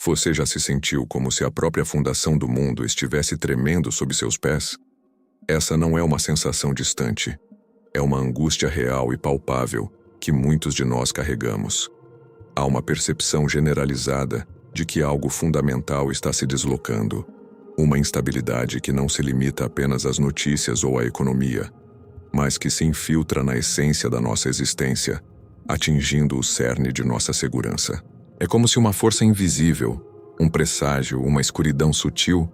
Você já se sentiu como se a própria fundação do mundo estivesse tremendo sob seus pés? Essa não é uma sensação distante. É uma angústia real e palpável que muitos de nós carregamos. Há uma percepção generalizada de que algo fundamental está se deslocando. Uma instabilidade que não se limita apenas às notícias ou à economia, mas que se infiltra na essência da nossa existência, atingindo o cerne de nossa segurança. É como se uma força invisível, um presságio, uma escuridão sutil,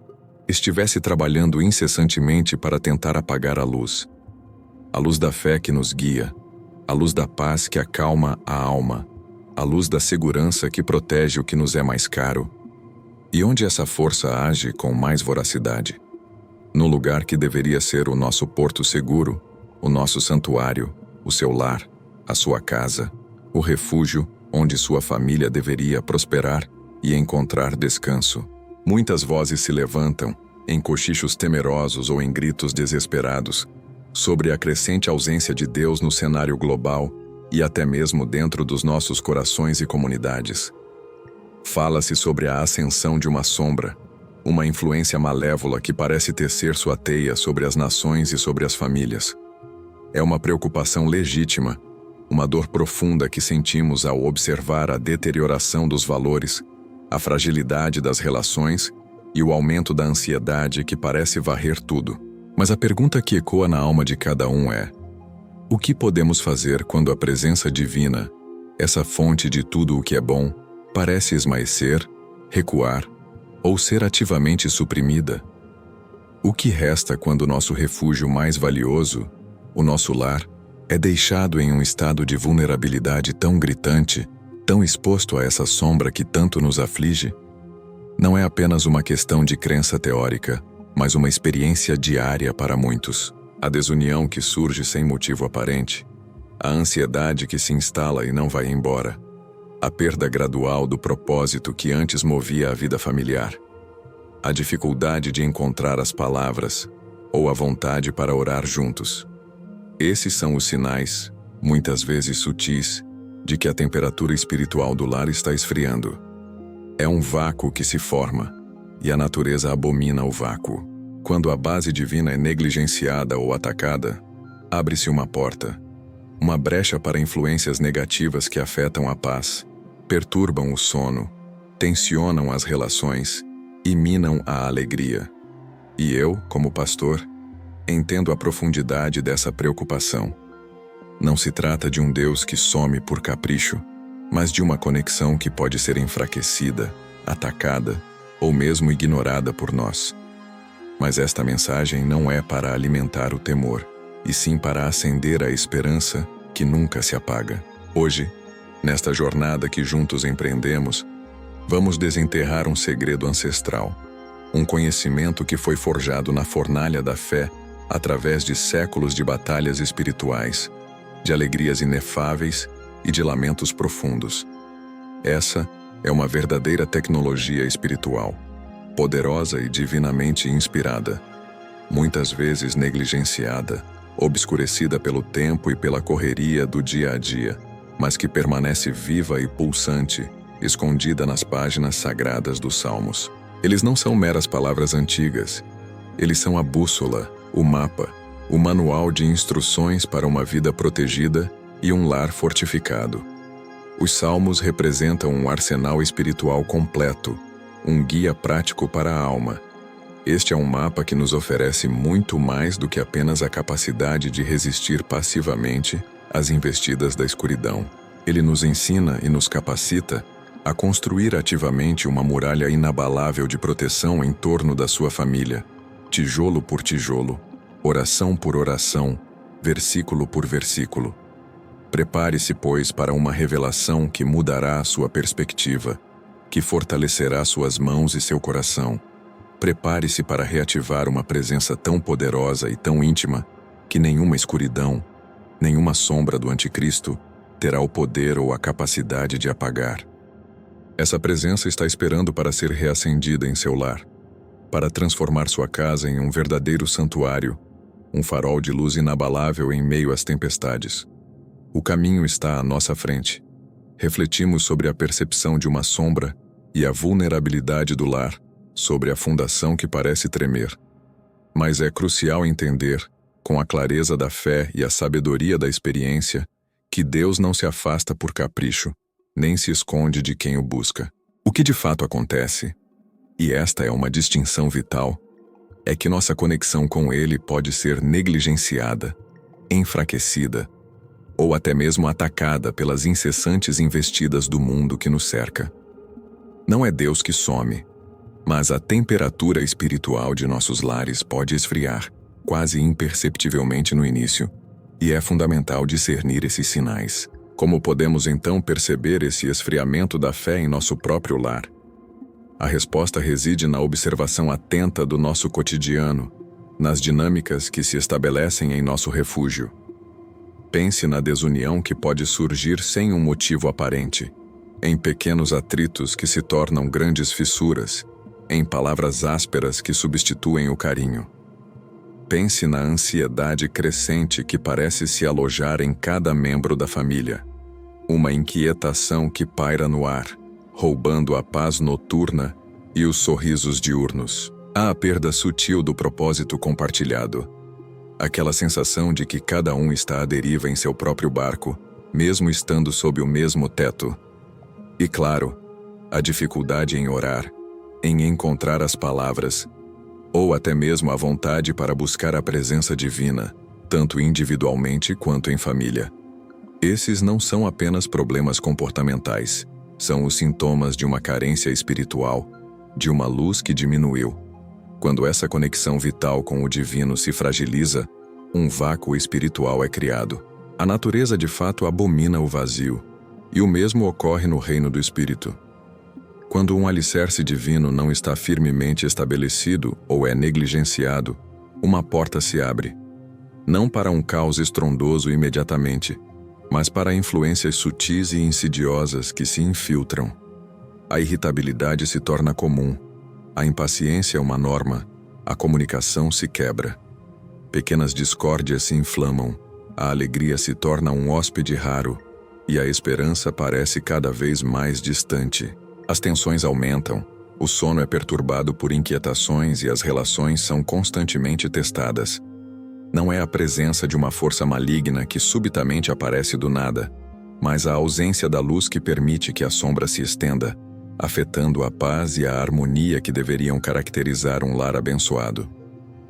estivesse trabalhando incessantemente para tentar apagar a luz da fé que nos guia, a luz da paz que acalma a alma, a luz da segurança que protege o que nos é mais caro. E onde essa força age com mais voracidade? No lugar que deveria ser o nosso porto seguro, o nosso santuário, o seu lar, a sua casa, o refúgio onde sua família deveria prosperar e encontrar descanso. Muitas vozes se levantam, em cochichos temerosos ou em gritos desesperados, sobre a crescente ausência de Deus no cenário global e até mesmo dentro dos nossos corações e comunidades. Fala-se sobre a ascensão de uma sombra, uma influência malévola que parece tecer sua teia sobre as nações e sobre as famílias. É uma preocupação legítima, uma dor profunda que sentimos ao observar a deterioração dos valores, a fragilidade das relações e o aumento da ansiedade que parece varrer tudo. Mas a pergunta que ecoa na alma de cada um é: o que podemos fazer quando a presença divina, essa fonte de tudo o que é bom, parece esmaecer, recuar ou ser ativamente suprimida? O que resta quando nosso refúgio mais valioso, o nosso lar, é deixado em um estado de vulnerabilidade tão gritante, tão exposto a essa sombra que tanto nos aflige? Não é apenas uma questão de crença teórica, mas uma experiência diária para muitos. A desunião que surge sem motivo aparente, a ansiedade que se instala e não vai embora, a perda gradual do propósito que antes movia a vida familiar, a dificuldade de encontrar as palavras ou a vontade para orar juntos. Esses são os sinais, muitas vezes sutis, de que a temperatura espiritual do lar está esfriando. É um vácuo que se forma, e a natureza abomina o vácuo. Quando a base divina é negligenciada ou atacada, abre-se uma porta, uma brecha para influências negativas que afetam a paz, perturbam o sono, tensionam as relações e minam a alegria. E eu, como pastor, entendo a profundidade dessa preocupação. Não se trata de um Deus que some por capricho, mas de uma conexão que pode ser enfraquecida, atacada ou mesmo ignorada por nós. Mas esta mensagem não é para alimentar o temor, e sim para acender a esperança que nunca se apaga. Hoje, nesta jornada que juntos empreendemos, vamos desenterrar um segredo ancestral, um conhecimento que foi forjado na fornalha da fé através de séculos de batalhas espirituais, de alegrias inefáveis e de lamentos profundos. Essa é uma verdadeira tecnologia espiritual, poderosa e divinamente inspirada, muitas vezes negligenciada, obscurecida pelo tempo e pela correria do dia a dia, mas que permanece viva e pulsante, escondida nas páginas sagradas dos Salmos. Eles não são meras palavras antigas. Eles são a bússola, o mapa, o manual de instruções para uma vida protegida e um lar fortificado. Os Salmos representam um arsenal espiritual completo, um guia prático para a alma. Este é um mapa que nos oferece muito mais do que apenas a capacidade de resistir passivamente às investidas da escuridão. Ele nos ensina e nos capacita a construir ativamente uma muralha inabalável de proteção em torno da sua família, tijolo por tijolo, oração por oração, versículo por versículo. Prepare-se, pois, para uma revelação que mudará a sua perspectiva, que fortalecerá suas mãos e seu coração. Prepare-se para reativar uma presença tão poderosa e tão íntima que nenhuma escuridão, nenhuma sombra do anticristo terá o poder ou a capacidade de apagar. Essa presença está esperando para ser reacendida em seu lar, para transformar sua casa em um verdadeiro santuário, um farol de luz inabalável em meio às tempestades. O caminho está à nossa frente. Refletimos sobre a percepção de uma sombra e a vulnerabilidade do lar sobre a fundação que parece tremer. Mas é crucial entender, com a clareza da fé e a sabedoria da experiência, que Deus não se afasta por capricho, nem se esconde de quem o busca. O que de fato acontece, e esta é uma distinção vital, é que nossa conexão com Ele pode ser negligenciada, enfraquecida, ou até mesmo atacada pelas incessantes investidas do mundo que nos cerca. Não é Deus que some, mas a temperatura espiritual de nossos lares pode esfriar, quase imperceptivelmente no início, e é fundamental discernir esses sinais. Como podemos então perceber esse esfriamento da fé em nosso próprio lar? A resposta reside na observação atenta do nosso cotidiano, nas dinâmicas que se estabelecem em nosso refúgio. Pense na desunião que pode surgir sem um motivo aparente, em pequenos atritos que se tornam grandes fissuras, em palavras ásperas que substituem o carinho. Pense na ansiedade crescente que parece se alojar em cada membro da família, uma inquietação que paira no ar, roubando a paz noturna e os sorrisos diurnos. Há a perda sutil do propósito compartilhado, aquela sensação de que cada um está à deriva em seu próprio barco, mesmo estando sob o mesmo teto. E claro, a dificuldade em orar, em encontrar as palavras, ou até mesmo a vontade para buscar a presença divina, tanto individualmente quanto em família. Esses não são apenas problemas comportamentais, são os sintomas de uma carência espiritual, de uma luz que diminuiu. Quando essa conexão vital com o divino se fragiliza, um vácuo espiritual é criado. A natureza de fato abomina o vazio, e o mesmo ocorre no reino do espírito. Quando um alicerce divino não está firmemente estabelecido ou é negligenciado, uma porta se abre, não para um caos estrondoso imediatamente, mas para influências sutis e insidiosas que se infiltram. A irritabilidade se torna comum, a impaciência é uma norma, a comunicação se quebra. Pequenas discórdias se inflamam, a alegria se torna um hóspede raro, e a esperança parece cada vez mais distante. As tensões aumentam, o sono é perturbado por inquietações e as relações são constantemente testadas. Não é a presença de uma força maligna que subitamente aparece do nada, mas a ausência da luz que permite que a sombra se estenda, afetando a paz e a harmonia que deveriam caracterizar um lar abençoado.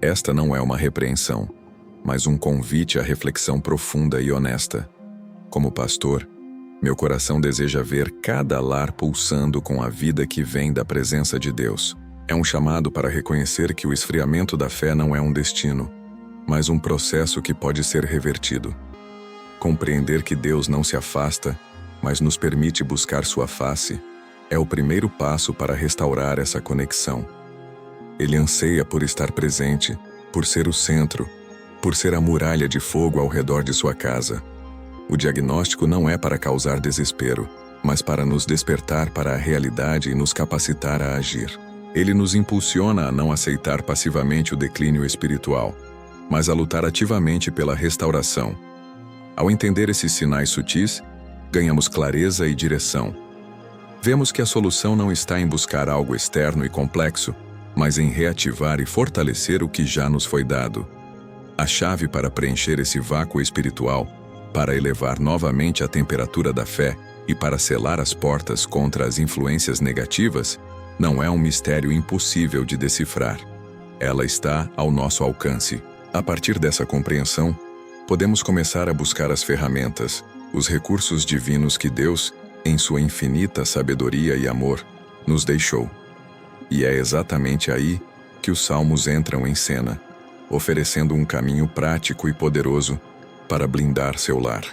Esta não é uma repreensão, mas um convite à reflexão profunda e honesta. Como pastor, meu coração deseja ver cada lar pulsando com a vida que vem da presença de Deus. É um chamado para reconhecer que o esfriamento da fé não é um destino, mas um processo que pode ser revertido. Compreender que Deus não se afasta, mas nos permite buscar sua face, é o primeiro passo para restaurar essa conexão. Ele anseia por estar presente, por ser o centro, por ser a muralha de fogo ao redor de sua casa. O diagnóstico não é para causar desespero, mas para nos despertar para a realidade e nos capacitar a agir. Ele nos impulsiona a não aceitar passivamente o declínio espiritual, mas a lutar ativamente pela restauração. Ao entender esses sinais sutis, ganhamos clareza e direção. Vemos que a solução não está em buscar algo externo e complexo, mas em reativar e fortalecer o que já nos foi dado. A chave para preencher esse vácuo espiritual, para elevar novamente a temperatura da fé e para selar as portas contra as influências negativas, não é um mistério impossível de decifrar. Ela está ao nosso alcance. A partir dessa compreensão, podemos começar a buscar as ferramentas, os recursos divinos que Deus, em sua infinita sabedoria e amor, nos deixou. E é exatamente aí que os salmos entram em cena, oferecendo um caminho prático e poderoso para blindar seu lar.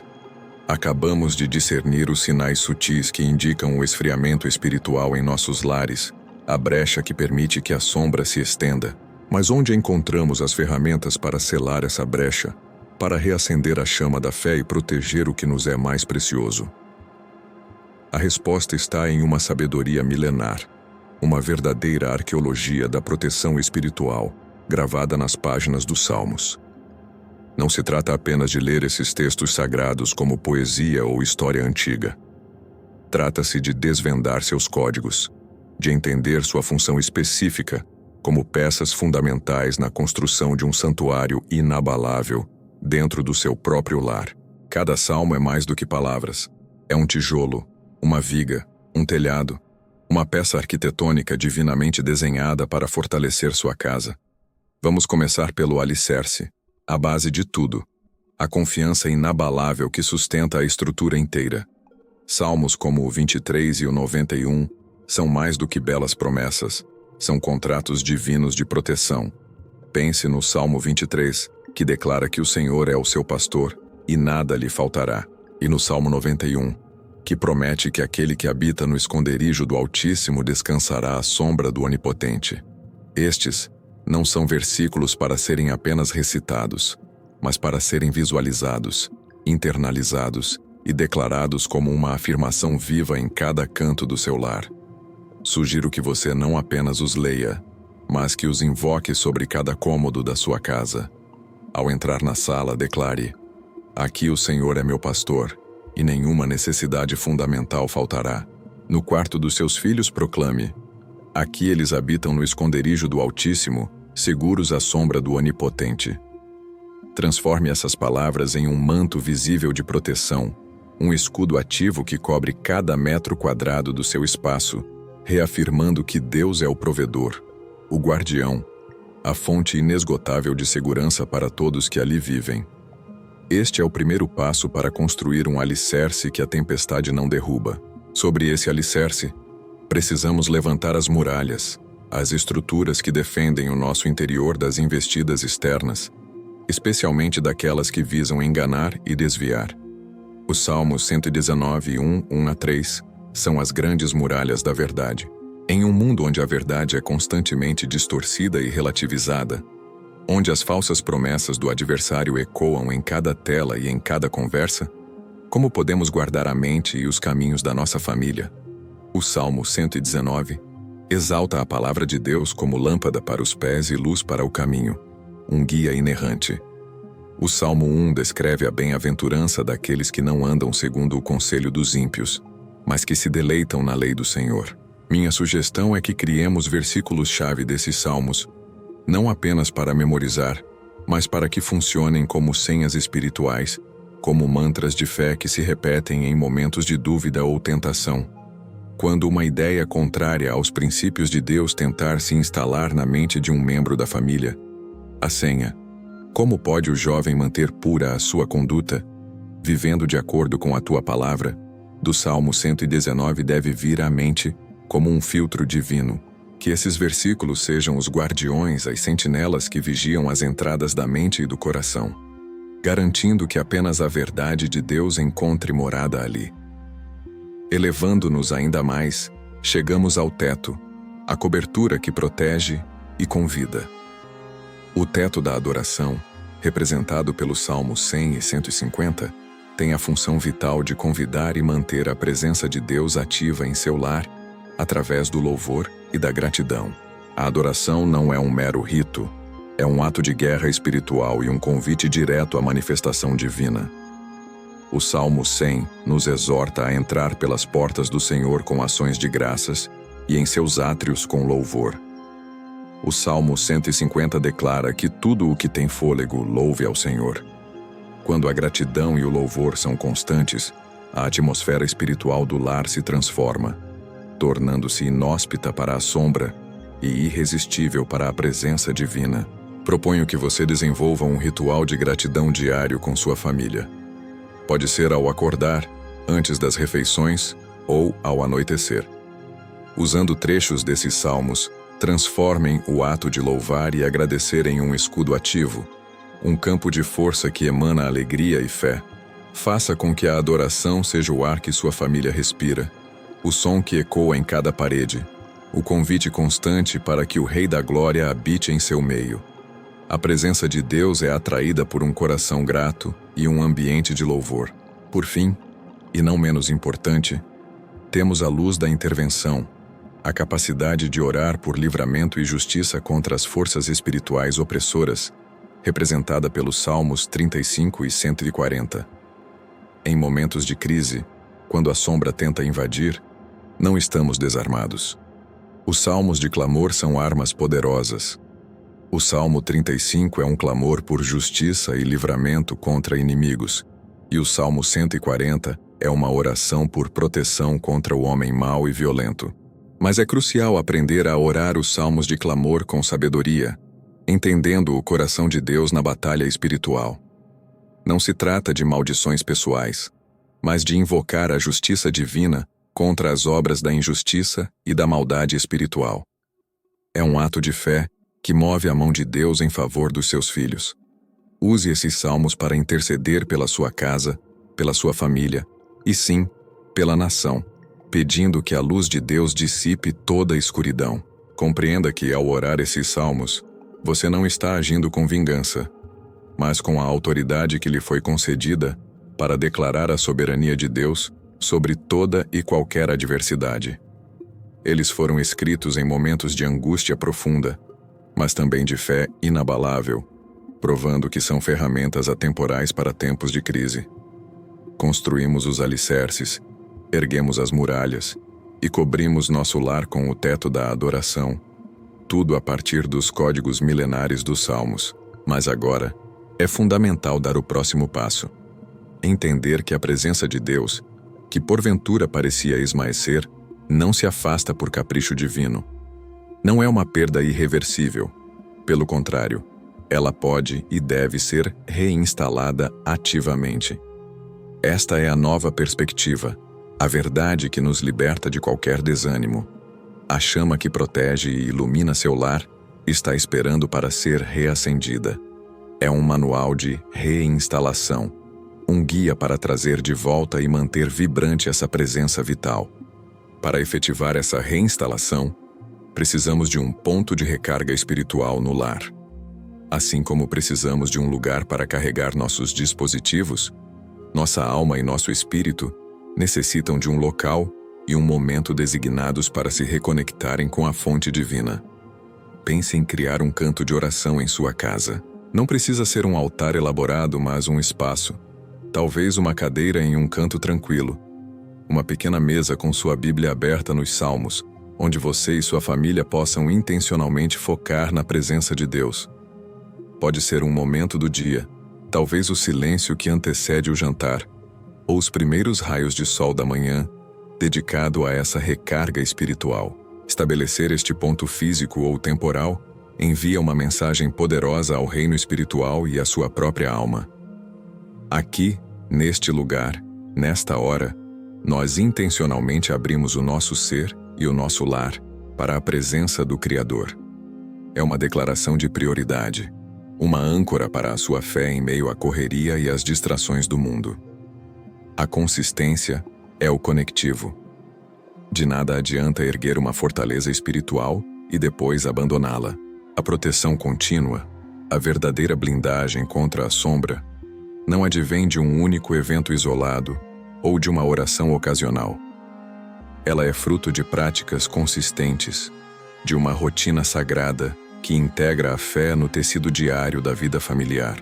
Acabamos de discernir os sinais sutis que indicam o esfriamento espiritual em nossos lares, a brecha que permite que a sombra se estenda. Mas onde encontramos as ferramentas para selar essa brecha, para reacender a chama da fé e proteger o que nos é mais precioso? A resposta está em uma sabedoria milenar, uma verdadeira arqueologia da proteção espiritual, gravada nas páginas dos Salmos. Não se trata apenas de ler esses textos sagrados como poesia ou história antiga. Trata-se de desvendar seus códigos, de entender sua função específica como peças fundamentais na construção de um santuário inabalável dentro do seu próprio lar. Cada salmo é mais do que palavras. É um tijolo, uma viga, um telhado, uma peça arquitetônica divinamente desenhada para fortalecer sua casa. Vamos começar pelo alicerce, a base de tudo, a confiança inabalável que sustenta a estrutura inteira. Salmos como o 23 e o 91 são mais do que belas promessas, são contratos divinos de proteção. Pense no Salmo 23, que declara que o Senhor é o seu pastor e nada lhe faltará, e no Salmo 91, que promete que aquele que habita no esconderijo do Altíssimo descansará à sombra do Onipotente. Estes não são versículos para serem apenas recitados, mas para serem visualizados, internalizados e declarados como uma afirmação viva em cada canto do seu lar. Sugiro que você não apenas os leia, mas que os invoque sobre cada cômodo da sua casa. Ao entrar na sala, declare: aqui o Senhor é meu pastor, e nenhuma necessidade fundamental faltará. No quarto dos seus filhos, proclame: aqui eles habitam no esconderijo do Altíssimo, seguros à sombra do Onipotente. Transforme essas palavras em um manto visível de proteção, um escudo ativo que cobre cada metro quadrado do seu espaço, reafirmando que Deus é o provedor, o guardião, a fonte inesgotável de segurança para todos que ali vivem. Este é o primeiro passo para construir um alicerce que a tempestade não derruba. Sobre esse alicerce, precisamos levantar as muralhas, as estruturas que defendem o nosso interior das investidas externas, especialmente daquelas que visam enganar e desviar. Os Salmos 119, 1 a 3 são as grandes muralhas da verdade. Em um mundo onde a verdade é constantemente distorcida e relativizada, onde as falsas promessas do adversário ecoam em cada tela e em cada conversa, como podemos guardar a mente e os caminhos da nossa família? O Salmo 119 exalta a palavra de Deus como lâmpada para os pés e luz para o caminho, um guia inerrante. O Salmo 1 descreve a bem-aventurança daqueles que não andam segundo o conselho dos ímpios, mas que se deleitam na lei do Senhor. Minha sugestão é que criemos versículos-chave desses salmos, não apenas para memorizar, mas para que funcionem como senhas espirituais, como mantras de fé que se repetem em momentos de dúvida ou tentação. Quando uma ideia contrária aos princípios de Deus tentar se instalar na mente de um membro da família, a senha: como pode o jovem manter pura a sua conduta, vivendo de acordo com a tua palavra, do Salmo 119 deve vir à mente como um filtro divino. Que esses versículos sejam os guardiões, as sentinelas que vigiam as entradas da mente e do coração, garantindo que apenas a verdade de Deus encontre morada ali. Elevando-nos ainda mais, chegamos ao teto, a cobertura que protege e convida. O teto da adoração, representado pelos Salmos 100 e 150, tem a função vital de convidar e manter a presença de Deus ativa em seu lar, através do louvor e da gratidão. A adoração não é um mero rito, é um ato de guerra espiritual e um convite direto à manifestação divina. O Salmo 100 nos exorta a entrar pelas portas do Senhor com ações de graças e em seus átrios com louvor. O Salmo 150 declara que tudo o que tem fôlego louve ao Senhor. Quando a gratidão e o louvor são constantes, a atmosfera espiritual do lar se transforma, tornando-se inóspita para a sombra e irresistível para a presença divina. Proponho que você desenvolva um ritual de gratidão diário com sua família. Pode ser ao acordar, antes das refeições ou ao anoitecer. Usando trechos desses salmos, transformem o ato de louvar e agradecer em um escudo ativo, um campo de força que emana alegria e fé. Faça com que a adoração seja o ar que sua família respira, o som que ecoa em cada parede, o convite constante para que o Rei da Glória habite em seu meio. A presença de Deus é atraída por um coração grato e um ambiente de louvor. Por fim, e não menos importante, temos a luz da intervenção, a capacidade de orar por livramento e justiça contra as forças espirituais opressoras, representada pelos Salmos 35 e 140. Em momentos de crise, quando a sombra tenta invadir, não estamos desarmados. Os salmos de clamor são armas poderosas. O Salmo 35 é um clamor por justiça e livramento contra inimigos, e o Salmo 140 é uma oração por proteção contra o homem mau e violento. Mas é crucial aprender a orar os salmos de clamor com sabedoria, entendendo o coração de Deus na batalha espiritual. Não se trata de maldições pessoais, mas de invocar a justiça divina contra as obras da injustiça e da maldade espiritual. É um ato de fé que move a mão de Deus em favor dos seus filhos. Use esses salmos para interceder pela sua casa, pela sua família e, sim, pela nação, pedindo que a luz de Deus dissipe toda a escuridão. Compreenda que, ao orar esses salmos, você não está agindo com vingança, mas com a autoridade que lhe foi concedida para declarar a soberania de Deus sobre toda e qualquer adversidade. Eles foram escritos em momentos de angústia profunda, mas também de fé inabalável, provando que são ferramentas atemporais para tempos de crise. Construímos os alicerces, erguemos as muralhas e cobrimos nosso lar com o teto da adoração, tudo a partir dos códigos milenares dos Salmos. Mas agora, é fundamental dar o próximo passo. Entender que a presença de Deus, que porventura parecia esmaecer, não se afasta por capricho divino. Não é uma perda irreversível. Pelo contrário, ela pode e deve ser reinstalada ativamente. Esta é a nova perspectiva, a verdade que nos liberta de qualquer desânimo. A chama que protege e ilumina seu lar está esperando para ser reacendida. É um manual de reinstalação, um guia para trazer de volta e manter vibrante essa presença vital. Para efetivar essa reinstalação, precisamos de um ponto de recarga espiritual no lar. Assim como precisamos de um lugar para carregar nossos dispositivos, nossa alma e nosso espírito necessitam de um local e um momento designados para se reconectarem com a fonte divina. Pense em criar um canto de oração em sua casa. Não precisa ser um altar elaborado, mas um espaço. Talvez uma cadeira em um canto tranquilo. Uma pequena mesa com sua Bíblia aberta nos Salmos, onde você e sua família possam intencionalmente focar na presença de Deus. Pode ser um momento do dia, talvez o silêncio que antecede o jantar, ou os primeiros raios de sol da manhã, dedicado a essa recarga espiritual. Estabelecer este ponto físico ou temporal envia uma mensagem poderosa ao reino espiritual e à sua própria alma. Aqui, neste lugar, nesta hora, nós intencionalmente abrimos o nosso ser e o nosso lar para a presença do Criador. É uma declaração de prioridade, uma âncora para a sua fé em meio à correria e às distrações do mundo. A consistência é o conectivo. De nada adianta erguer uma fortaleza espiritual e depois abandoná-la. A proteção contínua, a verdadeira blindagem contra a sombra, não advém de um único evento isolado ou de uma oração ocasional. Ela é fruto de práticas consistentes, de uma rotina sagrada que integra a fé no tecido diário da vida familiar.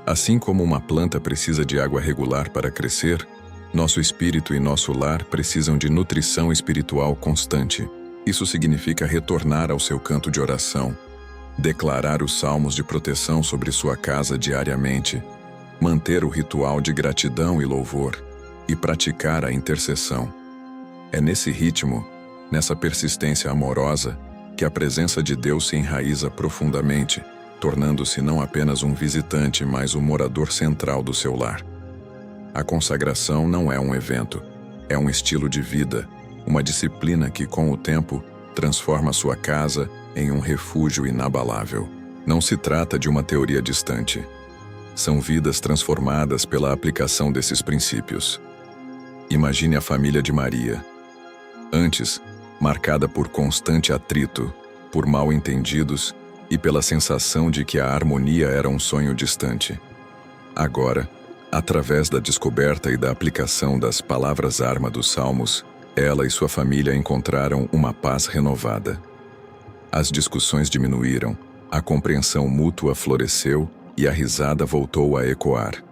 Assim como uma planta precisa de água regular para crescer, nosso espírito e nosso lar precisam de nutrição espiritual constante. Isso significa retornar ao seu canto de oração, declarar os salmos de proteção sobre sua casa diariamente, manter o ritual de gratidão e louvor e praticar a intercessão. É nesse ritmo, nessa persistência amorosa, que a presença de Deus se enraiza profundamente, tornando-se não apenas um visitante, mas o morador central do seu lar. A consagração não é um evento, é um estilo de vida, uma disciplina que, com o tempo, transforma sua casa em um refúgio inabalável. Não se trata de uma teoria distante. São vidas transformadas pela aplicação desses princípios. Imagine a família de Maria. Antes, marcada por constante atrito, por mal-entendidos e pela sensação de que a harmonia era um sonho distante. Agora, através da descoberta e da aplicação das palavras-arma dos Salmos, ela e sua família encontraram uma paz renovada. As discussões diminuíram, a compreensão mútua floresceu e a risada voltou a ecoar.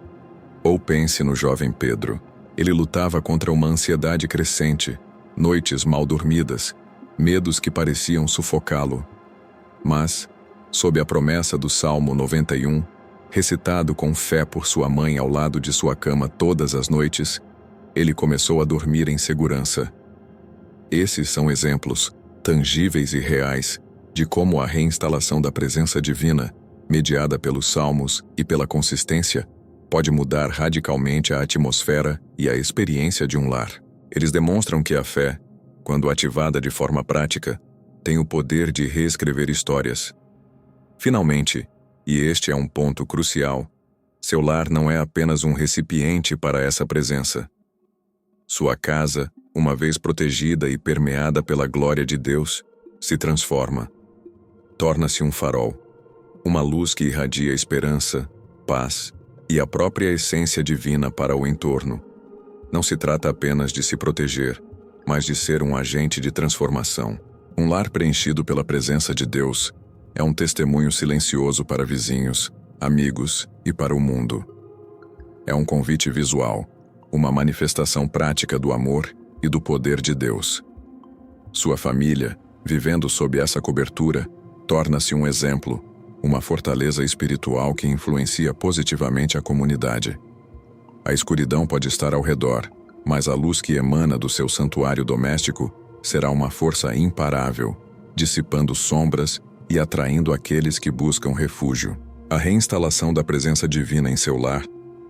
Ou pense no jovem Pedro. Ele lutava contra uma ansiedade crescente, noites mal dormidas, medos que pareciam sufocá-lo. Mas, sob a promessa do Salmo 91, recitado com fé por sua mãe ao lado de sua cama todas as noites, ele começou a dormir em segurança. Esses são exemplos, tangíveis e reais, de como a reinstalação da presença divina, mediada pelos salmos e pela consistência, pode mudar radicalmente a atmosfera e a experiência de um lar. Eles demonstram que a fé, quando ativada de forma prática, tem o poder de reescrever histórias. Finalmente, e este é um ponto crucial, seu lar não é apenas um recipiente para essa presença. Sua casa, uma vez protegida e permeada pela glória de Deus, se transforma. Torna-se um farol, uma luz que irradia esperança, paz e a própria essência divina para o entorno. Não se trata apenas de se proteger, mas de ser um agente de transformação. Um lar preenchido pela presença de Deus é um testemunho silencioso para vizinhos, amigos e para o mundo. É um convite visual, uma manifestação prática do amor e do poder de Deus. Sua família, vivendo sob essa cobertura, torna-se um exemplo, uma fortaleza espiritual que influencia positivamente a comunidade. A escuridão pode estar ao redor, mas a luz que emana do seu santuário doméstico será uma força imparável, dissipando sombras e atraindo aqueles que buscam refúgio. A reinstalação da presença divina em seu lar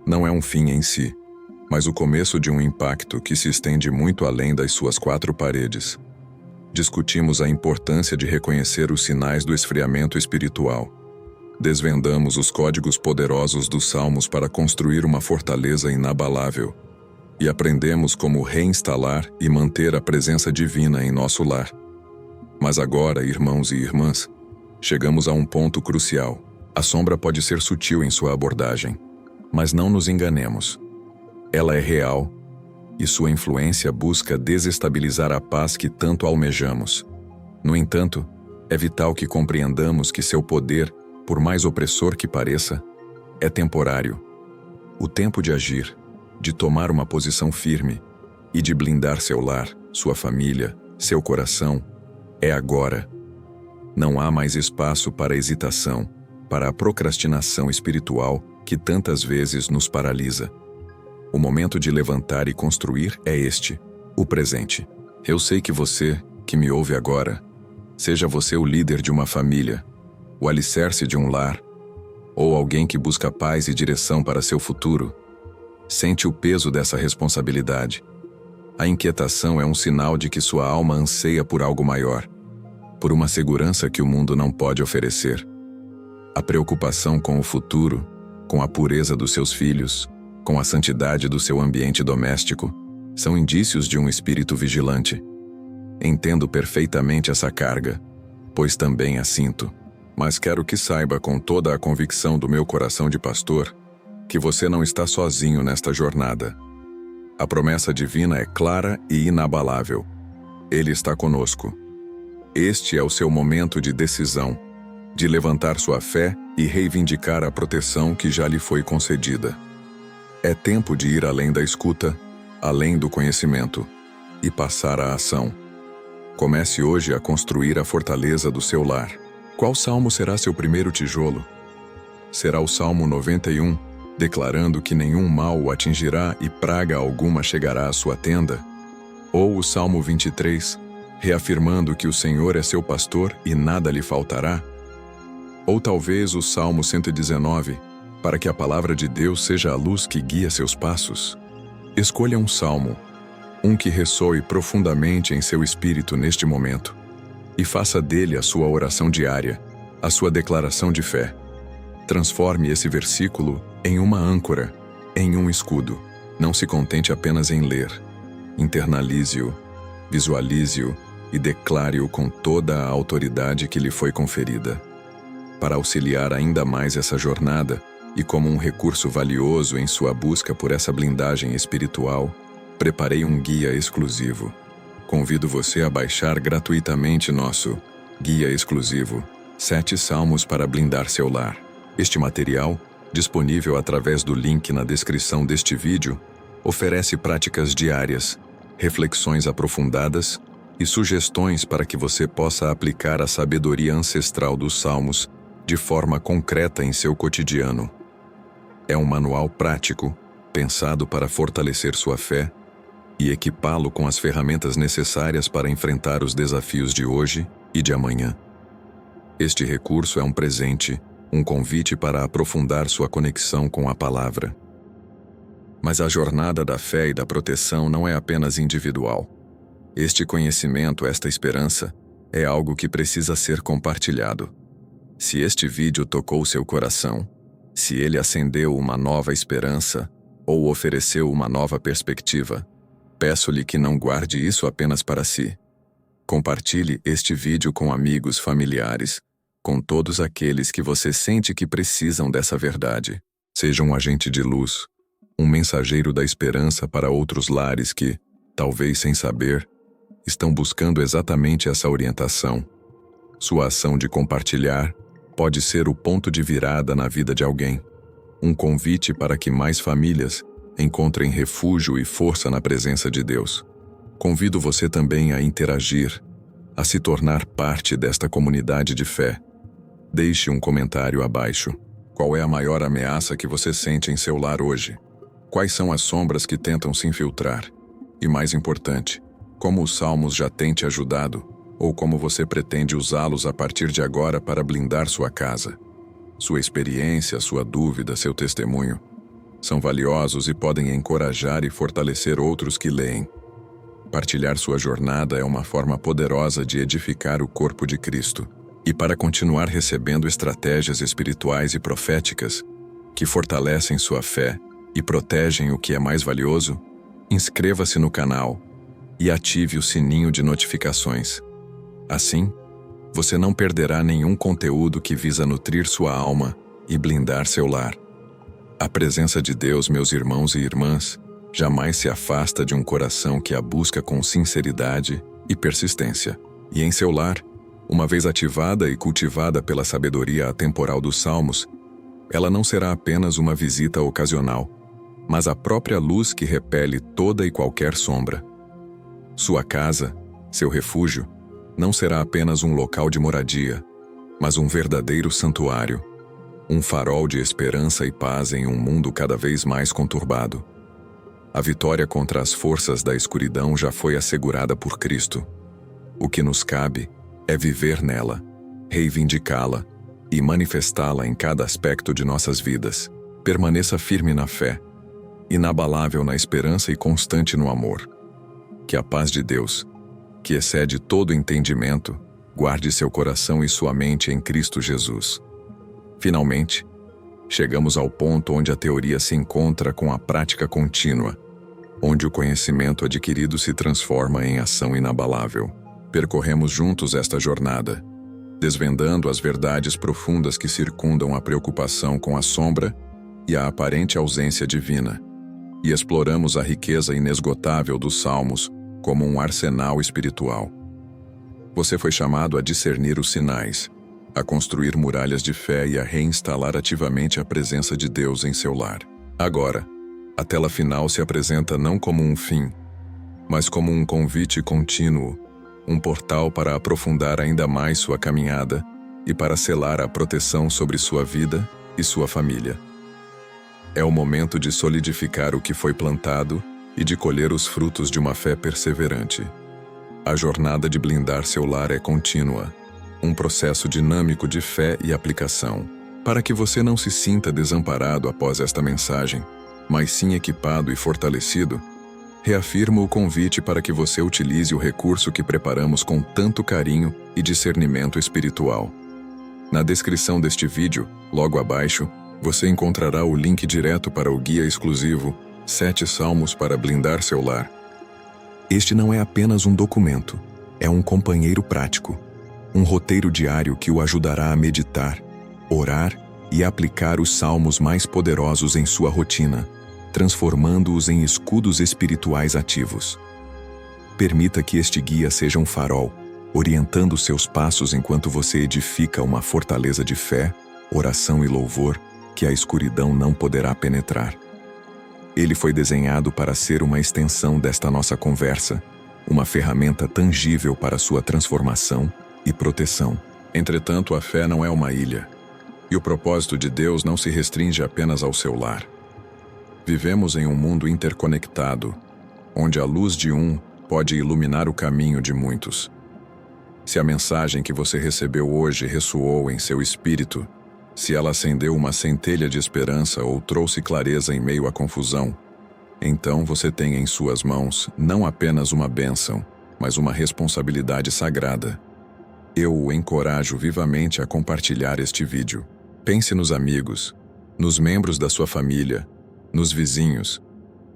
não é um fim em si, mas o começo de um impacto que se estende muito além das suas quatro paredes. Discutimos a importância de reconhecer os sinais do esfriamento espiritual. Desvendamos os códigos poderosos dos salmos para construir uma fortaleza inabalável. E aprendemos como reinstalar e manter a presença divina em nosso lar. Mas agora, irmãos e irmãs, chegamos a um ponto crucial. A sombra pode ser sutil em sua abordagem, mas não nos enganemos. Ela é real, e sua influência busca desestabilizar a paz que tanto almejamos. No entanto, é vital que compreendamos que seu poder, por mais opressor que pareça, é temporário. O tempo de agir, de tomar uma posição firme e de blindar seu lar, sua família, seu coração, é agora. Não há mais espaço para hesitação, para a procrastinação espiritual que tantas vezes nos paralisa. O momento de levantar e construir é este, o presente. Eu sei que você, que me ouve agora, seja você o líder de uma família, o alicerce de um lar, ou alguém que busca paz e direção para seu futuro, sente o peso dessa responsabilidade. A inquietação é um sinal de que sua alma anseia por algo maior, por uma segurança que o mundo não pode oferecer. A preocupação com o futuro, com a pureza dos seus filhos, com a santidade do seu ambiente doméstico, são indícios de um espírito vigilante. Entendo perfeitamente essa carga, pois também a sinto, mas quero que saiba com toda a convicção do meu coração de pastor que você não está sozinho nesta jornada. A promessa divina é clara e inabalável. Ele está conosco. Este é o seu momento de decisão, de levantar sua fé e reivindicar a proteção que já lhe foi concedida. É tempo de ir além da escuta, além do conhecimento, e passar à ação. Comece hoje a construir a fortaleza do seu lar. Qual salmo será seu primeiro tijolo? Será o Salmo 91, declarando que nenhum mal o atingirá e praga alguma chegará à sua tenda? Ou o Salmo 23, reafirmando que o Senhor é seu pastor e nada lhe faltará? Ou talvez o Salmo 119, para que a palavra de Deus seja a luz que guia seus passos? Escolha um salmo, um que ressoe profundamente em seu espírito neste momento, e faça dele a sua oração diária, a sua declaração de fé. Transforme esse versículo em uma âncora, em um escudo. Não se contente apenas em ler. Internalize-o, visualize-o e declare-o com toda a autoridade que lhe foi conferida. Para auxiliar ainda mais essa jornada, e como um recurso valioso em sua busca por essa blindagem espiritual, preparei um guia exclusivo. Convido você a baixar gratuitamente nosso Guia Exclusivo 7 Salmos para Blindar Seu Lar. Este material, disponível através do link na descrição deste vídeo, oferece práticas diárias, reflexões aprofundadas e sugestões para que você possa aplicar a sabedoria ancestral dos Salmos de forma concreta em seu cotidiano. É um manual prático, pensado para fortalecer sua fé e equipá-lo com as ferramentas necessárias para enfrentar os desafios de hoje e de amanhã. Este recurso é um presente, um convite para aprofundar sua conexão com a palavra. Mas a jornada da fé e da proteção não é apenas individual. Este conhecimento, esta esperança, é algo que precisa ser compartilhado. Se este vídeo tocou seu coração, se ele acendeu uma nova esperança ou ofereceu uma nova perspectiva, peço-lhe que não guarde isso apenas para si. Compartilhe este vídeo com amigos, familiares, com todos aqueles que você sente que precisam dessa verdade. Seja um agente de luz, um mensageiro da esperança para outros lares que, talvez sem saber, estão buscando exatamente essa orientação. Sua ação de compartilhar pode ser o ponto de virada na vida de alguém. Um convite para que mais famílias encontrem refúgio e força na presença de Deus. Convido você também a interagir, a se tornar parte desta comunidade de fé. Deixe um comentário abaixo. Qual é a maior ameaça que você sente em seu lar hoje? Quais são as sombras que tentam se infiltrar? E mais importante, como os Salmos já têm te ajudado, ou como você pretende usá-los a partir de agora para blindar sua casa? Sua experiência, sua dúvida, seu testemunho são valiosos e podem encorajar e fortalecer outros que leem. Partilhar sua jornada é uma forma poderosa de edificar o corpo de Cristo. E para continuar recebendo estratégias espirituais e proféticas que fortalecem sua fé e protegem o que é mais valioso, inscreva-se no canal e ative o sininho de notificações. Assim, você não perderá nenhum conteúdo que visa nutrir sua alma e blindar seu lar. A presença de Deus, meus irmãos e irmãs, jamais se afasta de um coração que a busca com sinceridade e persistência. E em seu lar, uma vez ativada e cultivada pela sabedoria atemporal dos Salmos, ela não será apenas uma visita ocasional, mas a própria luz que repele toda e qualquer sombra. Sua casa, seu refúgio, não será apenas um local de moradia, mas um verdadeiro santuário, um farol de esperança e paz em um mundo cada vez mais conturbado. A vitória contra as forças da escuridão já foi assegurada por Cristo. O que nos cabe é viver nela, reivindicá-la e manifestá-la em cada aspecto de nossas vidas. Permaneça firme na fé, inabalável na esperança e constante no amor. Que a paz de Deus, que excede todo entendimento, guarde seu coração e sua mente em Cristo Jesus. Finalmente, chegamos ao ponto onde a teoria se encontra com a prática contínua, onde o conhecimento adquirido se transforma em ação inabalável. Percorremos juntos esta jornada, desvendando as verdades profundas que circundam a preocupação com a sombra e a aparente ausência divina, e exploramos a riqueza inesgotável dos Salmos como um arsenal espiritual. Você foi chamado a discernir os sinais, a construir muralhas de fé e a reinstalar ativamente a presença de Deus em seu lar. Agora, a tela final se apresenta não como um fim, mas como um convite contínuo, um portal para aprofundar ainda mais sua caminhada e para selar a proteção sobre sua vida e sua família. É o momento de solidificar o que foi plantado e de colher os frutos de uma fé perseverante. A jornada de blindar seu lar é contínua, um processo dinâmico de fé e aplicação. Para que você não se sinta desamparado após esta mensagem, mas sim equipado e fortalecido, reafirmo o convite para que você utilize o recurso que preparamos com tanto carinho e discernimento espiritual. Na descrição deste vídeo, logo abaixo, você encontrará o link direto para o guia exclusivo 7 Salmos para blindar seu lar. Este não é apenas um documento, é um companheiro prático, um roteiro diário que o ajudará a meditar, orar e aplicar os salmos mais poderosos em sua rotina, transformando-os em escudos espirituais ativos. Permita que este guia seja um farol, orientando seus passos enquanto você edifica uma fortaleza de fé, oração e louvor que a escuridão não poderá penetrar. Ele foi desenhado para ser uma extensão desta nossa conversa, uma ferramenta tangível para sua transformação e proteção. Entretanto, a fé não é uma ilha, e o propósito de Deus não se restringe apenas ao seu lar. Vivemos em um mundo interconectado, onde a luz de um pode iluminar o caminho de muitos. Se a mensagem que você recebeu hoje ressoou em seu espírito, se ela acendeu uma centelha de esperança ou trouxe clareza em meio à confusão, então você tem em suas mãos não apenas uma bênção, mas uma responsabilidade sagrada. Eu o encorajo vivamente a compartilhar este vídeo. Pense nos amigos, nos membros da sua família, nos vizinhos,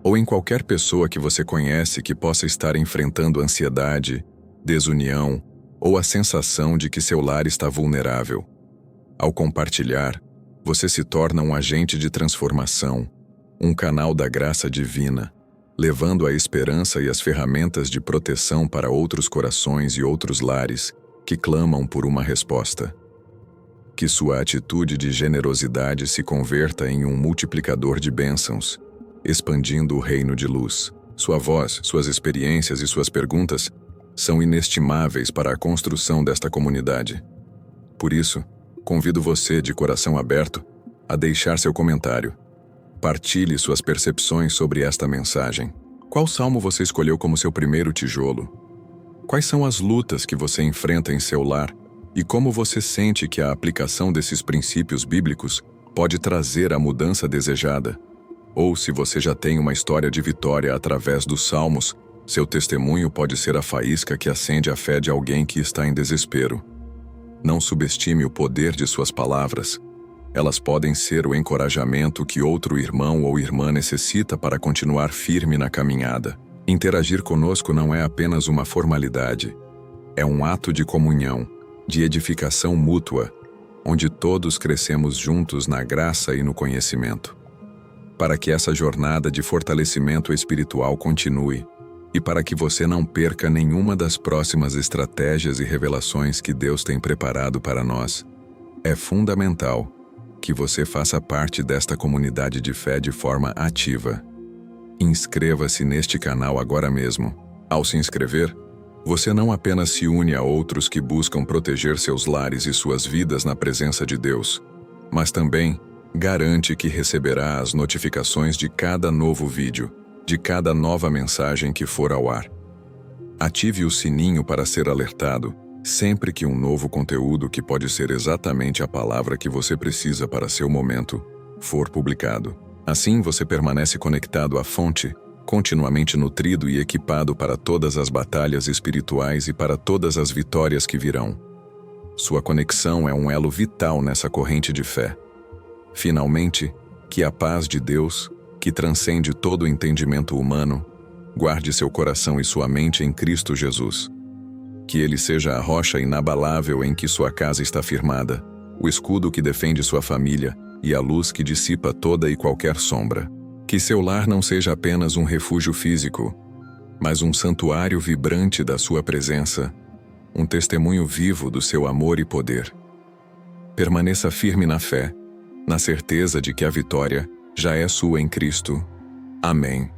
ou em qualquer pessoa que você conhece que possa estar enfrentando ansiedade, desunião ou a sensação de que seu lar está vulnerável. Ao compartilhar, você se torna um agente de transformação, um canal da graça divina, levando a esperança e as ferramentas de proteção para outros corações e outros lares que clamam por uma resposta. Que sua atitude de generosidade se converta em um multiplicador de bênçãos, expandindo o reino de luz. Sua voz, suas experiências e suas perguntas são inestimáveis para a construção desta comunidade. Por isso, convido você, de coração aberto, a deixar seu comentário. Partilhe suas percepções sobre esta mensagem. Qual salmo você escolheu como seu primeiro tijolo? Quais são as lutas que você enfrenta em seu lar? E como você sente que a aplicação desses princípios bíblicos pode trazer a mudança desejada? Ou se você já tem uma história de vitória através dos salmos, seu testemunho pode ser a faísca que acende a fé de alguém que está em desespero. Não subestime o poder de suas palavras. Elas podem ser o encorajamento que outro irmão ou irmã necessita para continuar firme na caminhada. Interagir conosco não é apenas uma formalidade. É um ato de comunhão, de edificação mútua, onde todos crescemos juntos na graça e no conhecimento. Para que essa jornada de fortalecimento espiritual continue, e para que você não perca nenhuma das próximas estratégias e revelações que Deus tem preparado para nós, é fundamental que você faça parte desta comunidade de fé de forma ativa. Inscreva-se neste canal agora mesmo. Ao se inscrever, você não apenas se une a outros que buscam proteger seus lares e suas vidas na presença de Deus, mas também garante que receberá as notificações de cada novo vídeo, de cada nova mensagem que for ao ar. Ative o sininho para ser alertado sempre que um novo conteúdo, que pode ser exatamente a palavra que você precisa para seu momento, for publicado. Assim você permanece conectado à fonte, continuamente nutrido e equipado para todas as batalhas espirituais e para todas as vitórias que virão. Sua conexão é um elo vital nessa corrente de fé. Finalmente, que a paz de Deus, que transcende todo o entendimento humano, guarde seu coração e sua mente em Cristo Jesus. Que Ele seja a rocha inabalável em que sua casa está firmada, o escudo que defende sua família e a luz que dissipa toda e qualquer sombra. Que seu lar não seja apenas um refúgio físico, mas um santuário vibrante da sua presença, um testemunho vivo do seu amor e poder. Permaneça firme na fé, na certeza de que a vitória já é sua em Cristo. Amém.